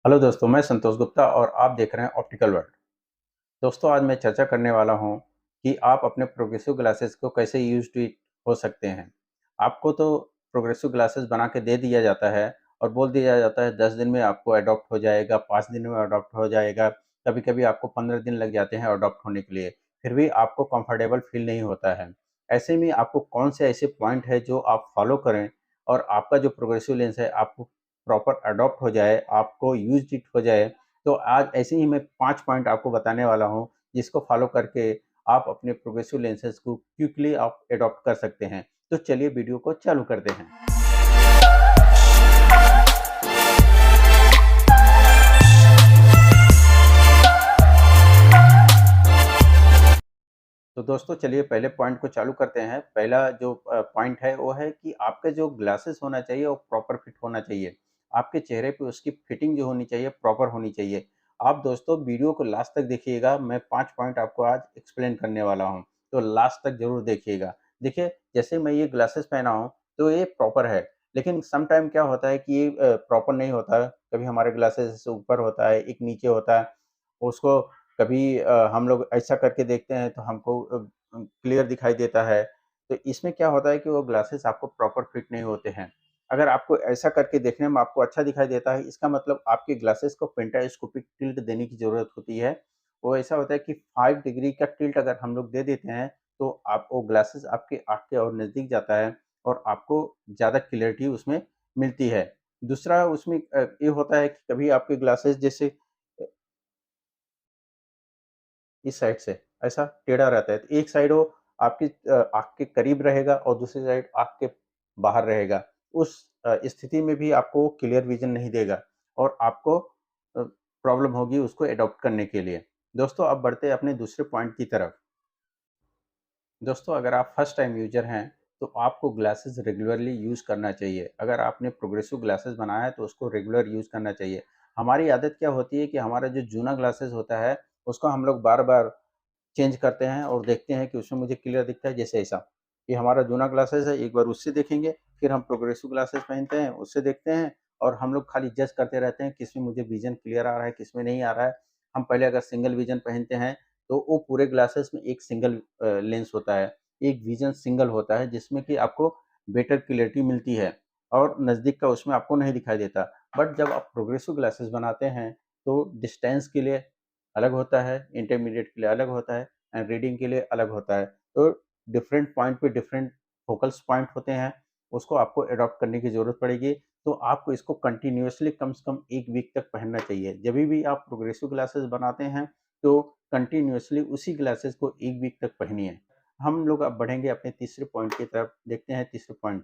Hello दोस्तों, मैं संतोष गुप्ता और आप देख रहे हैं ऑप्टिकल वर्ल्ड। दोस्तों, आज मैं चर्चा करने वाला हूं कि आप अपने प्रोग्रेसिव ग्लासेस को कैसे यूज टू इट हो सकते हैं। आपको तो प्रोग्रेसिव ग्लासेस बना के दे दिया जाता है और बोल दिया जाता है 10 दिन में आपको अडॉप्ट हो जाएगा, 5 दिन में अडॉप्ट हो जाएगा, कभी-कभी आपको 15 दिन लग जाते हैं अडॉप्ट होने के लिए, फिर भी आपको कंफर्टेबल फील नहीं होता है। ऐसे में आपको कौन से ऐसे पॉइंट है जो आप फॉलो करें और आपका जो प्रोग्रेसिव लेंस है आपको प्रॉपर अडॉप्ट हो जाए, आपको यूज्ड इट हो जाए। तो आज ऐसे ही मैं 5 पॉइंट आपको बताने वाला हूँ, जिसको फॉलो करके आप अपने प्रोग्रेसिव लेंसेज को क्विकली आप एडॉप्ट कर सकते हैं। तो चलिए वीडियो को चालू करते हैं। तो दोस्तों चलिए पहले पॉइंट को चालू करते हैं। पहला जो पॉइंट है वो है कि आपके जो ग्लासेस होना चाहिए वो प्रॉपर फिट होना चाहिए। आपके चेहरे पे उसकी फिटिंग जो होनी चाहिए प्रॉपर होनी चाहिए। आप दोस्तों वीडियो को लास्ट तक देखिएगा, मैं 5 पॉइंट आपको आज एक्सप्लेन करने वाला हूँ, तो लास्ट तक ज़रूर देखिएगा। देखिए, जैसे मैं ये ग्लासेस पहना हूँ, तो ये प्रॉपर है, लेकिन सम टाइम क्या होता है कि ये प्रॉपर नहीं होता है। कभी हमारे ग्लासेस ऊपर होता है, एक नीचे होता है, उसको कभी हम लोग ऐसा करके देखते हैं तो हमको क्लियर दिखाई देता है। तो इसमें क्या होता है कि वो ग्लासेस आपको प्रॉपर फिट नहीं होते हैं। अगर आपको ऐसा करके देखने में आपको अच्छा दिखाई देता है, इसका मतलब आपके ग्लासेस को पेंटास्कोपिक टिल्ट देने की ज़रूरत होती है। वो ऐसा होता है कि 5 डिग्री का टिल्ट अगर हम लोग दे देते हैं, तो आप वो ग्लासेस आपके आँख के और नज़दीक जाता है और आपको ज़्यादा क्लैरिटी उसमें मिलती है। दूसरा उसमें ये होता है कि कभी आपके ग्लासेस जैसे इस साइड से ऐसा टेढ़ा रहता है। तो एक साइड वो आपकी आँख के करीब रहेगा और दूसरी साइड आँख के बाहर रहेगा। उस स्थिति में भी आपको क्लियर विज़न नहीं देगा और आपको प्रॉब्लम होगी उसको एडॉप्ट करने के लिए। दोस्तों, अब बढ़ते हैं अपने दूसरे पॉइंट की तरफ। दोस्तों, अगर आप फर्स्ट टाइम यूज़र हैं, तो आपको ग्लासेस रेगुलरली यूज़ करना चाहिए। अगर आपने प्रोग्रेसिव ग्लासेस बनाया है, तो उसको रेगुलर यूज़ करना चाहिए। हमारी आदत क्या होती है कि हमारा जो जूना ग्लासेस होता है, उसको हम लोग बार-बार चेंज करते हैं और देखते हैं कि उसमें मुझे क्लियर दिखता है, जैसे ऐसा कि हमारा जूना ग्लासेस है, एक बार उससे देखेंगे, फिर हम प्रोग्रेसिव ग्लासेस पहनते हैं, उससे देखते हैं और हम लोग खाली जज करते रहते हैं किसमें मुझे विज़न क्लियर आ रहा है, किसमें नहीं आ रहा है। हम पहले अगर सिंगल विज़न पहनते हैं, तो वो पूरे ग्लासेस में एक सिंगल लेंस होता है, एक विज़न सिंगल होता है जिसमें कि आपको बेटर क्लैरिटी मिलती है और नज़दीक का उसमें आपको नहीं दिखाई देता। बट जब आप प्रोग्रेसिव ग्लासेस बनाते हैं, तो डिस्टेंस के लिए अलग होता है, इंटरमीडिएट के लिए अलग होता है एंड रीडिंग के लिए अलग होता है। तो डिफरेंट पॉइंट पे डिफरेंट फोकल्स पॉइंट होते हैं, उसको आपको अडॉप्ट करने की ज़रूरत पड़ेगी। तो आपको इसको कंटिन्यूअसली कम से कम 1 वीक तक पहनना चाहिए। जभी भी आप प्रोग्रेसिव ग्लासेस बनाते हैं, तो कंटिन्यूअसली उसी ग्लासेस को 1 वीक तक पहनिए। हम लोग अब बढ़ेंगे अपने तीसरे पॉइंट की तरफ, देखते हैं तीसरे पॉइंट।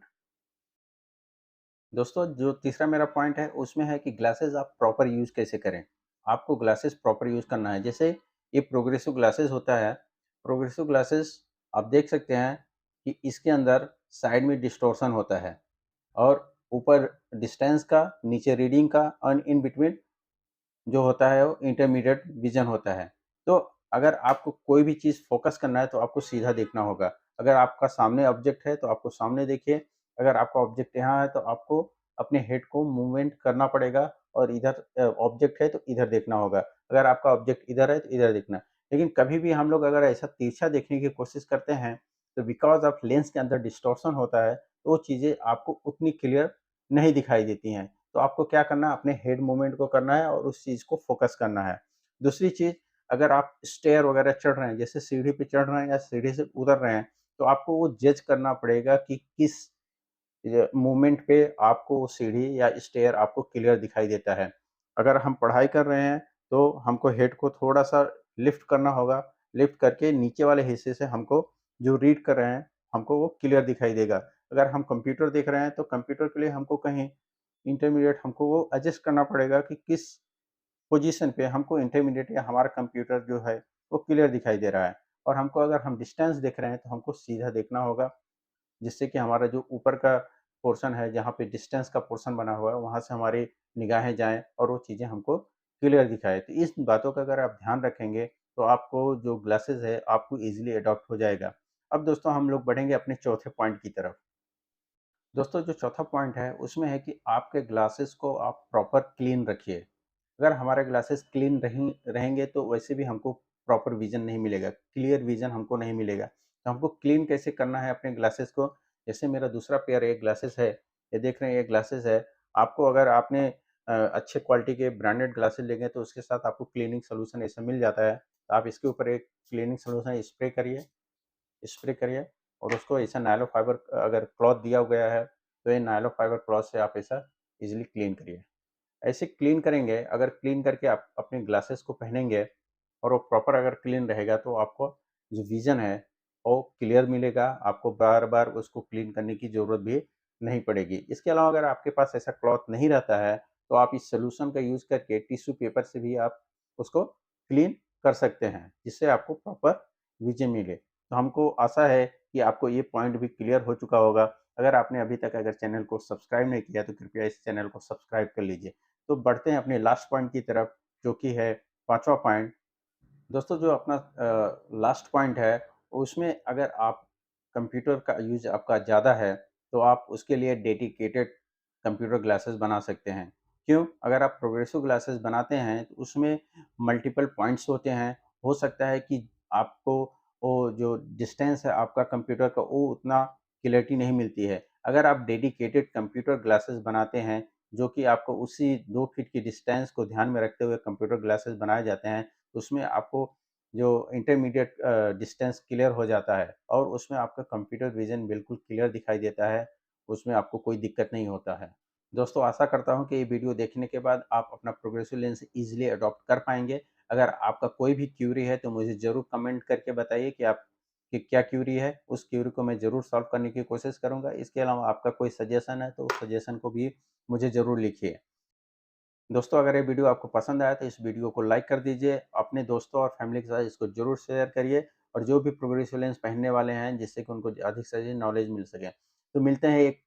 दोस्तों, जो तीसरा मेरा पॉइंट है उसमें है कि ग्लासेस आप प्रॉपर यूज़ कैसे करें। आपको ग्लासेस प्रॉपर यूज़ करना है। जैसे ये प्रोग्रेसिव ग्लासेस होता है, प्रोग्रेसिव ग्लासेस आप देख सकते हैं कि इसके अंदर साइड में डिस्टॉर्शन होता है और ऊपर डिस्टेंस का, नीचे रीडिंग का और इन बिटवीन जो होता है वो इंटरमीडिएट विज़न होता है। तो अगर आपको कोई भी चीज़ फ़ोकस करना है तो आपको सीधा देखना होगा। अगर आपका सामने ऑब्जेक्ट है तो आपको सामने देखिए, अगर आपका ऑब्जेक्ट यहाँ है तो आपको अपने हेड को मूवमेंट करना पड़ेगा और इधर ऑब्जेक्ट है तो इधर देखना होगा। अगर आपका ऑब्जेक्ट इधर है तो इधर देखना है। लेकिन कभी भी हम लोग अगर ऐसा तिरछा देखने की कोशिश करते हैं, तो बिकॉज़ ऑफ लेंस के अंदर डिस्टॉर्शन होता है, तो वो चीज़ें आपको उतनी क्लियर नहीं दिखाई देती हैं। तो आपको क्या करना है, अपने हेड मूवमेंट को करना है और उस चीज़ को फ़ोकस करना है। दूसरी चीज़, अगर आप स्टेयर वगैरह चढ़ रहे हैं, जैसे सीढ़ी पे चढ़ रहे हैं या सीढ़ी से उतर रहे हैं, तो आपको वो जज करना पड़ेगा कि किस मूवमेंट पे आपको वो सीढ़ी या स्टेयर आपको क्लियर दिखाई देता है। अगर हम पढ़ाई कर रहे हैं, तो हमको हेड को थोड़ा-सा लिफ्ट करना होगा, लिफ्ट करके नीचे वाले हिस्से से हमको जो रीड कर रहे हैं, हमको वो क्लियर दिखाई देगा। अगर हम कंप्यूटर देख रहे हैं, तो कंप्यूटर के लिए हमको कहीं इंटरमीडिएट हमको वो एडजस्ट करना पड़ेगा कि किस पोजीशन पे हमको इंटरमीडिएट या हमारा कंप्यूटर जो है वो क्लियर दिखाई दे रहा है। और हमको अगर हम डिस्टेंस देख रहे हैं तो हमको सीधा देखना होगा, जिससे कि हमारा जो ऊपर का पोर्शन है जहाँ पे डिस्टेंस का पोर्शन बना हुआ है वहाँ से हमारी निगाहें जाएँ और वो चीज़ें हमको क्लियर दिखाए। तो इस बातों का अगर आप ध्यान रखेंगे तो आपको जो ग्लासेस है आपको ईज़िली अडॉप्ट हो जाएगा। अब दोस्तों हम लोग बढ़ेंगे अपने चौथे पॉइंट की तरफ। दोस्तों, जो चौथा पॉइंट है उसमें है कि आपके ग्लासेस को आप प्रॉपर क्लीन रखिए। अगर हमारे ग्लासेस क्लीन रहेंगे तो वैसे भी हमको प्रॉपर विज़न नहीं मिलेगा, क्लियर विज़न हमको नहीं मिलेगा। तो हमको क्लीन कैसे करना है अपने ग्लासेस को, जैसे मेरा दूसरा पेयर ये ग्लासेस है, ये देख रहे हैं ये ग्लासेस है। आपको अगर आपने अच्छे क्वालिटी के ब्रांडेड ग्लासेस लेंगे तो उसके साथ आपको क्लीनिंग सॉल्यूशन ऐसा मिल जाता है। तो आप इसके ऊपर एक क्लीनिंग सॉल्यूशन स्प्रे करिए और उसको ऐसा नायलो फाइबर अगर क्लॉथ दिया गया है, तो ये नायलो फाइबर क्लॉथ से आप ऐसा ईज़िली क्लीन करिए। ऐसे क्लीन करेंगे, अगर क्लीन करके आप अपने ग्लासेस को पहनेंगे और वो प्रॉपर अगर क्लीन रहेगा तो आपको जो विज़न है वो क्लियर मिलेगा, आपको बार-बार उसको क्लीन करने की ज़रूरत भी नहीं पड़ेगी। इसके अलावा अगर आपके पास ऐसा क्लॉथ नहीं रहता है, तो आप इस सॉल्यूशन का यूज़ करके टिश्यू पेपर से भी आप उसको क्लीन कर सकते हैं, जिससे आपको प्रॉपर विज़न मिले। तो हमको आशा है कि आपको ये पॉइंट भी क्लियर हो चुका होगा। अगर आपने अभी तक अगर चैनल को सब्सक्राइब नहीं किया, तो कृपया इस चैनल को सब्सक्राइब कर लीजिए। तो बढ़ते हैं अपने लास्ट पॉइंट की तरफ, जो कि है 5वां पॉइंट। दोस्तों जो अपना लास्ट पॉइंट है, उसमें अगर आप कंप्यूटर का यूज़ आपका ज़्यादा है, तो आप उसके लिए डेडिकेटेड कंप्यूटर ग्लासेस बना सकते हैं। क्यों? अगर आप प्रोग्रेसिव ग्लासेस बनाते हैं, तो उसमें मल्टीपल पॉइंट्स होते हैं। हो सकता है कि आपको वो जो डिस्टेंस है आपका कंप्यूटर का, वो उतना क्लैरिटी नहीं मिलती है। अगर आप डेडिकेटेड कंप्यूटर ग्लासेस बनाते हैं, जो कि आपको उसी 2 फीट की डिस्टेंस को ध्यान में रखते हुए कंप्यूटर ग्लासेस बनाए जाते हैं, उसमें आपको जो इंटरमीडिएट डिस्टेंस क्लियर हो जाता है और उसमें आपका कंप्यूटर विज़न बिल्कुल क्लियर दिखाई देता है, उसमें आपको कोई दिक्कत नहीं होता है। दोस्तों आशा करता हूँ कि ये वीडियो देखने के बाद आप अपना प्रोग्रेसिव लेंस ईज़िली अडॉप्ट कर पाएँगे। अगर आपका कोई भी क्वेरी है तो मुझे ज़रूर कमेंट करके बताइए कि आपकी क्या क्वेरी है, उस क्वेरी को मैं ज़रूर सॉल्व करने की कोशिश करूँगा। इसके अलावा आपका कोई सजेशन है तो उस सजेशन को भी मुझे ज़रूर लिखिए। दोस्तों अगर ये वीडियो आपको पसंद आया तो इस वीडियो को लाइक कर दीजिए, अपने दोस्तों और फैमिली के साथ इसको ज़रूर शेयर करिए और जो भी प्रोग्रेसिव लेंस पहनने वाले हैं जिससे कि उनको अधिक से अधिक नॉलेज मिल सके। तो मिलते हैं एक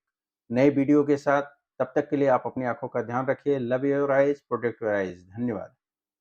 नए वीडियो के साथ, तब तक के लिए आप अपनी आँखों का ध्यान रखिए। Love your eyes, protect your eyes. धन्यवाद।